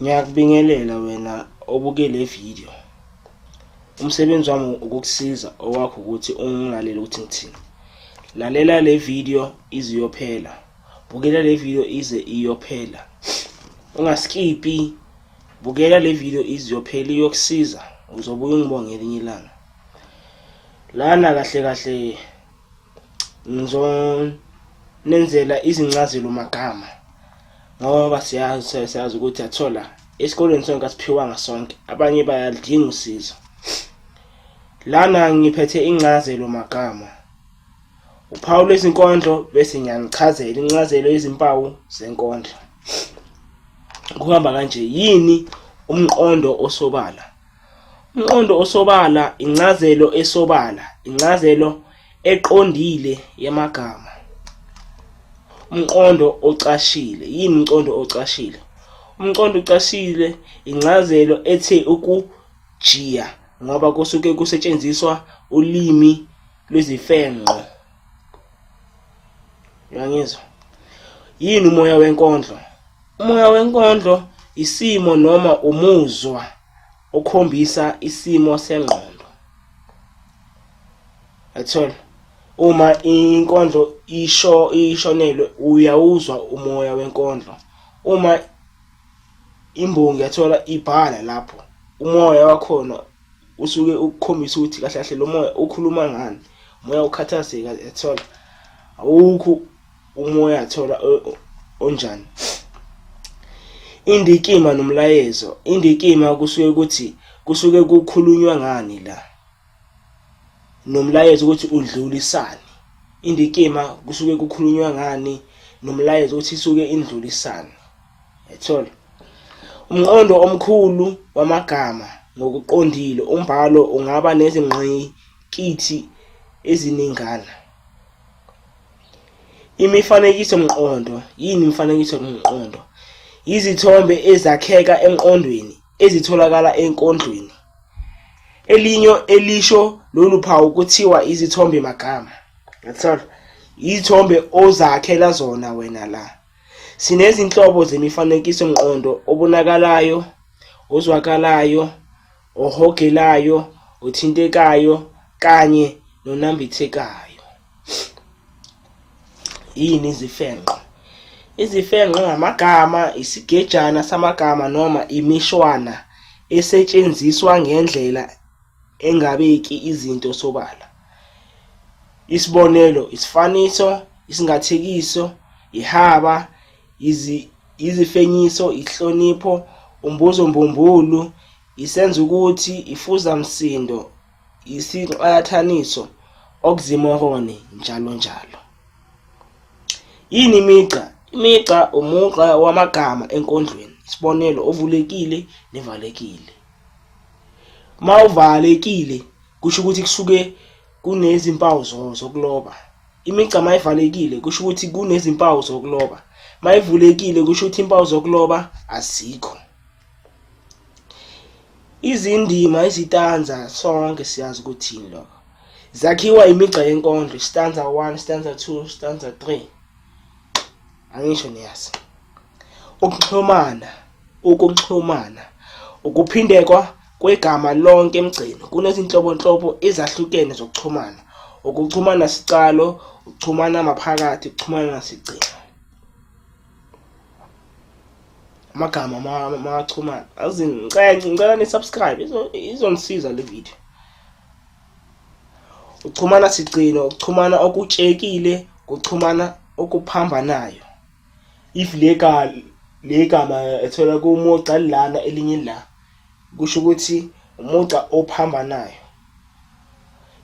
Ngiyakubingelela wena obuke le video. Umsebenzi wami ukukusiza owakho ukuthi ungilalele ukuthi ngithini. Lalela le video ize iyophela. Bukela le video ize iyophela. Ungaskipi. Bukela le video ize iyophela iyokusiza. Uzobuya ungibonge ngelinye ilanga. Lana kahle ngizonenzela izincazelo magama. Ngoba siyazi ukuthi athola esikoleni sonke asiphiwanga sonke, abanye bayalidinga usizo. Lana ngiphethe incazelo magama. Uphawu lwezinkondlo bese ngiyanichazela incazelo yezimpawu zenkondlo. Kuhamba kanje, yini umqondo osobala? Umqondo osobala incazelo esobala, incazelo eqondile yamagama. Umqondo ocashile, yini umqondo ocashile? Umqondo ocashile incazelo ethe ukujiya ngoba kusuke kusetshenziswa ulimi lwezifenqo. Uyangizwa? Yini umoya wenkondlo? Umoya wenkondlo isimo noma umuzwa okhombisa isimo sengqondo. Athola uma inkondlo ishonelwe uyawuzwa umoya wenkondlo. Uma imbongi yathola ibhala lapho, umoya wakhona usuke ukukhombisa ukuthi kahle kahle lo moya ukhuluma ngani. Umoya ukhathazeka, yathola awukho umoya yathola onjani. Indikimba nomlayezo. Indikimba kusuke kukhulunywa ngani la. Nomlayezo ukuthi udlulisane. Indikimba kusuke kukhulunywa ngani, nomlayezo ukuthi isuke indlulisane. Yathola. Umqondo omkhulu wamagama ngokuqondile, umbhalo ungaba nezingqikithi eziningana. Imifanekiso mqondo, yini imifanekiso mqondo? Izithombe ezakheka emqondweni, ezitholakala enkondlweni. Elisho lolu phawu kuthiwa izithombe magama. Yathola. Izithombe ozakhela zona wena la. Sinezinhlobo zemifanekiso mqondo: obonakalayo, ozwakalayo, ohogelayo, othintekayo kanye nonambithekayo. Yini izifenqo? Izifenqo ngamagama, isigejana samagama noma imishwana esetshenziswa ngendlela engabeki izinto sobala. Isibonelo, isifaniso, isingathekiso, ihaba, izifenyiso, ihlonipho, umbuzo mbumbulu, isenza ukuthi, ifuzamsindo, isiqayathaniso, oxymoron, njalo njalo. Yini imigqa? Imigqa umugqa wamagama enkondlweni. Isibonelo, ovulekile nevalekile. Mawuvalekile kusho ukuthi kusuke kunezimpawu zokuloba. Imigqa mayivalekile kusho ukuthi kunezimpawu zokuloba. Mayivulekile kusho ukuthi impawu zokuloba azikho. Izindima, izitanza, sonke siyazi ukuthini lokho. Zakhiwa imigqa yenkondlo, stanza 1, stanza 2, stanza 3. Angisho niyazi. Ukuxhumana, ukuphindekwa kwegama lonke emgceni. Kunezinhlobonhlobo ezahlukene zokuxhumana. Ukuxhumana sicalo, ukuxhumana maphakathi, ukuxhumana nasigcino. Amagama mawachumana. Ngicela ni-subscribe, izonisiza le video. Ukuxhumana sigcino, ukuxhumana okutshekile, ukuxhumana okuphambanayo. If le gama ethola kumugqa lana elinye la, kusho ukuthi umugqa ophambanayo.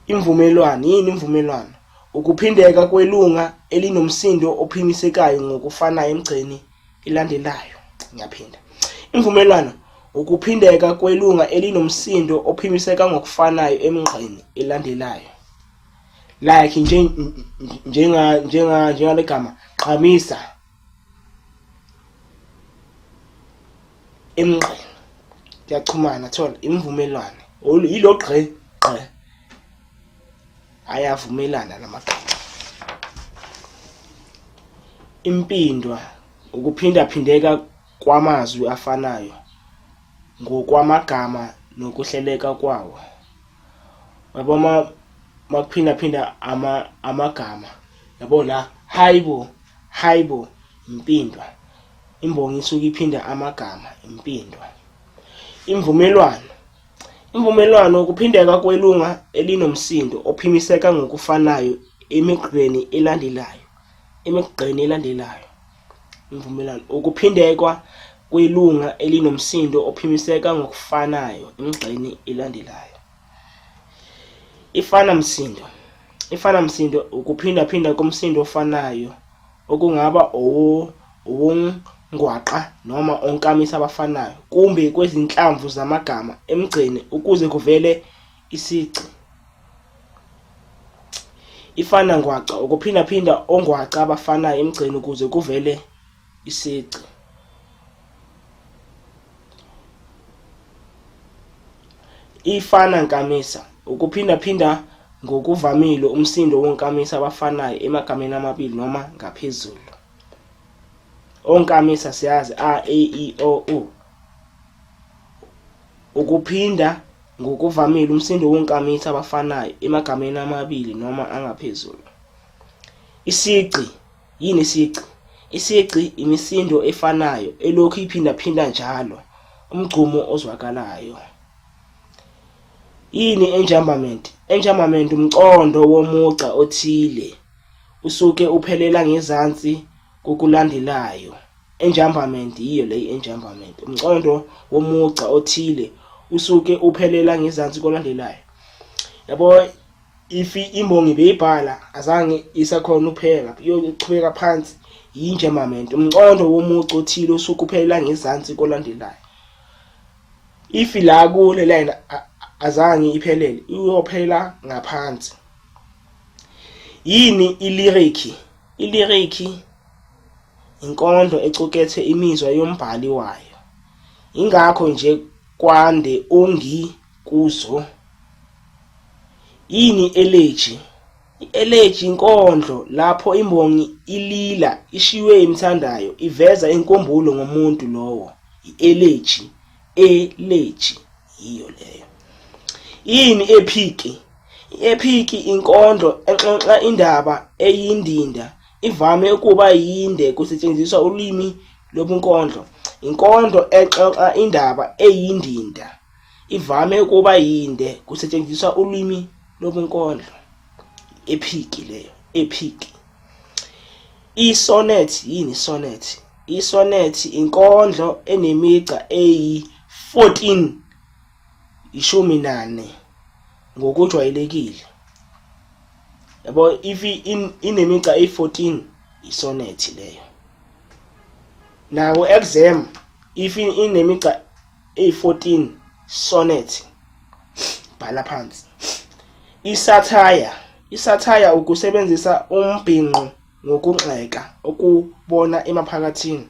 Imvumelwano, yini imvumelwano? Ukuphindeka kwelunga elinomsindo ophimisekayo ngokufanayo emgceni elandelayo. Ngiyaphinda. Imvumelwano, ukuphindeka kwelunga elinomsindo ophimiseka ngokufanayo emgceni elandelayo. Like njenga legama qhamisa emgceni. Kuyaxhumana, thola imvumelwano. Yilo gqe ayavumelana namagama. Impindwa, ukuphindaphindeka kwamazwi afanayo. ngokwamagama nokuhleleka kwawo. Yabo makuphinda amagama, yabo la hayibo impindwa, imbongi isuke iphinda amagama impindwa. Imvumelwano ukuphindeka kwelunga elinomsindo ophimiseka ngokufanayo emigqeni elandelayo. Imvumelwano ukuphindekwa kwelunga elinomsindo ophimiseka ngokufanayo emigqeni elandelayo. Ifanamsindo ukuphindaphinda komsindo ofanayo okungaba owongwaqa noma onkamisa abafanayo kumbe kwezinhlamvu zamagama emgceni ukuze kuvele isici. Ifanangwaqa ukuphindaphinda ongwaqa abafanayo emgceni ukuze kuvele isici. Ifanankamisa ukuphindaphinda ngokuvamile umsindo wonkamisa abafanayo emagameni amabili noma ngaphezulu. Onkamisa siyazi a, e, I, o, u. Ukuphinda ngokuvamile umsindo wonkamisa abafanayo emagameni amabili noma angaphezulu. Isici, yini isici? Isici imisindo efanayo elokhu iphindaphinda njalo, umgcumo ozwakalayo. Yini enjambament? Enjambament umqondo womugqa othile usuke uphelela ngezansi kokulandelayo. Enjambament yiyo le enjambament. Umqondo womugqa othile usuke uphelela ngezansi kolandelayo. Yabo ifi imbongi beyibhala azange isakhona upheka iyochubeka phansi yinjambament. Umqondo womugqa othile usuke uphelela ngezansi kolandelayo. Ifi la kule line azange iphelele iyophela ngaphansi. Yini iliriki? Iliriki inkondlo ecukethe imizwa yombhali wayo. Ingakho nje kwande ongi kuzo. Yini elegy? Elegy inkondlo lapho imbongi ilila ishiwe imthandayo iveza inkumbulo ngomuntu lowo. Elegy yiyo leyo. Yini ephiki? Ephiki inkondlo exoxa indaba eyindinda ivame ukuba yinde kusetshenziswa ulimi lobunkondlo. Inkondlo exoxa indaba eyindinda ivame ukuba yinde kusetshenziswa ulimi lobunkondlo. Ephiki leyo, ephiki. Isonet, yini sonnet? Isonet inkondlo enemigqa eyi-14 14 ngokujwayelekile. Yabo if inemigqa eyi-14 isonet leyo. Nawo exam if inemigqa eyi-14 sonnet bhala phansi. Isatire ukusebenzisa umbhinqo ngokugxeka okubona emaphakathini.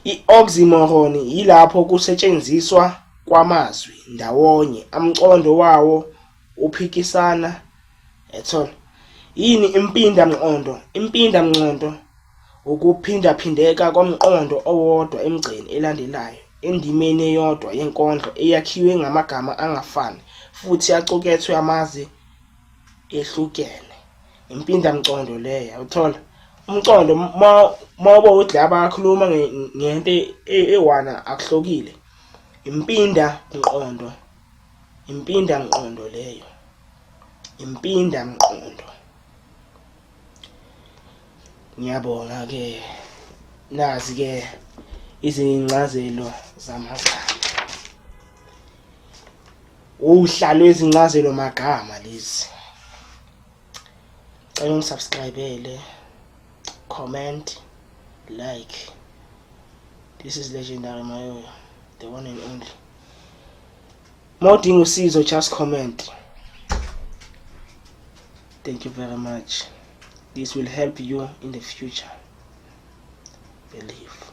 I-oxymoron yilapho kusetshenziswa kwamazwi ndawonye amqondo wawo uphikisana ethola. Yini impindamqondo? Impindamqondo ukuphindaphindeka komqondo owodwa emgceni elandelayo endimeni eyodwa yenkondlo eyakhiwe ngamagama angafani futhi aqukethwe amazwi ehlukene. Impindamqondo leyo uthola umqondo mawuba udlaba akhuluma ngento ewana akuhlokile. Impindamqondo leyo. Impindamqondo. Ngiyabonga ke, nazi ke izincazelo zamagama. Uhla lwezincazelo magama lezi. Cela ungisubscribele, comment, like. This is Legendary Mayoyo, the one and only. Modinga usizo, just comment. Thank you very much. This will help you in the future. Believe.